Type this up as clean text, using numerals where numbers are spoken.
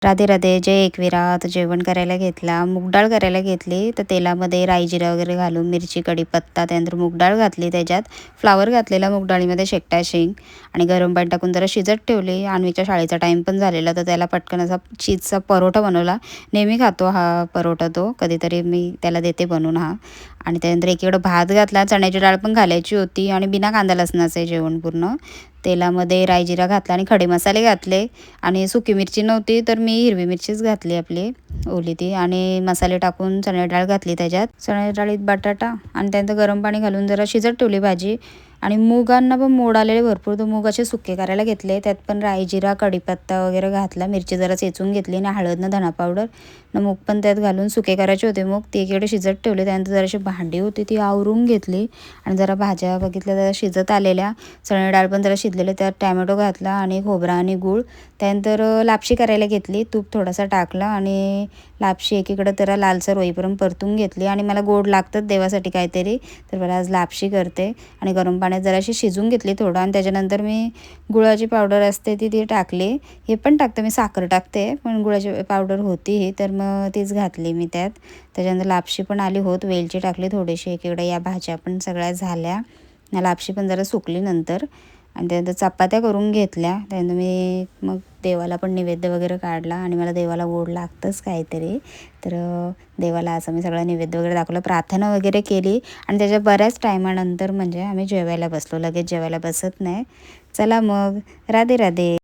राधे राधे, जय एकविरा. तर जेवण करायला घेतला, मूग डाळ करायला घेतली. तर तेलामध्ये राई जिरा वगैरे घालून मिरची कढीपत्ता, त्यानंतर मूग डाळ घातली, त्याच्यात फ्लावर घातलेला, मूग डाळीमध्ये शेकटा शेंग आणि गरम पाणी टाकून जरा शिजत ठेवली. अन्वीच्या शाळेचा टाईम पण झालेला, तर त्याला पटकन असा चीजचा परोठा बनवला. नेहमी खातो हा परोठा तो, कधीतरी मी त्याला देते बनवून हा. आणि त्यानंतर एकीकडं भात घातला, चण्याची डाळ पण घालायची होती आणि बिना कांदा लसणाचं जेवण पूर्ण. तेलामध्ये राई जिरा घातला आणि खडे मसाले घातले आणि सुकी मिरची नव्हती तर मी हिरवी मिरचीच घातली आपली ओली ती, आणि मसाले टाकून चणे डाळ घातली, त्याच्यात चणे डाळीत बटाटा आणि त्यानंतर गरम पाणी घालून जरा शिजत ठेवली भाजी. आणि मुगांना पण मोड आलेले भरपूर, तर मूग असे सुके करायला घेतले. त्यात पण राई जिरा कढीपत्ता वगैरे घातला, मिरची जरा चेचून घेतली आणि हळद धना पावडर न मूग पण त्यात घालून सुके करायचे होते मूग, ते एकीकडे शिजत ठेवले. त्यानंतर जराशी भांडी होती ती आवरून घेतली आणि जरा भाज्या बघितल्या जरा शिजत आलेल्या. चणे डाळ पण जरा शिजलेले, त्यात टॅमॅटो घातला आणि खोबरा आणि गूळ. त्यानंतर लापशी करायला घेतली, तूप थोडासा टाकला आणि लापशी एकीकडे जरा लालसर होईपर्यंत परतून घेतली. आणि मला गोड लागतात देवासाठी काहीतरी, तर मला आज लापशी करते. आणि गरम पाण्यात जराशी शिजून घेतली थोडं, आणि त्याच्यानंतर मी गुळाची पावडर असते ती टाकली. हे पण टाकते मी, साखर टाकते पण गुळाची पावडर होती ही, तर मग तीच घातली मी त्यात. त्याच्यानंतर लापशी पण आली होत, वेलची टाकली थोडीशी. एकीकडे या भाज्या पण सगळ्या झाल्या, लापशी पण जरा सुकली नंतर. आणि त्यानंतर चपात्या करून घेतल्या. त्यानंतर मी मग देवाला पण नैवेद्य वगैरे काढला, आणि मला देवाला गोड लागतंच काहीतरी, तर देवाला असं मी सगळं नैवेद्य वगैरे दाखवलं, प्रार्थना वगैरे केली. आणि त्याच्या बऱ्याच टायमानंतर म्हणजे आम्ही जेवायला बसलो, लगेच जेवायला बसत नाही. चला मग, राधे राधे.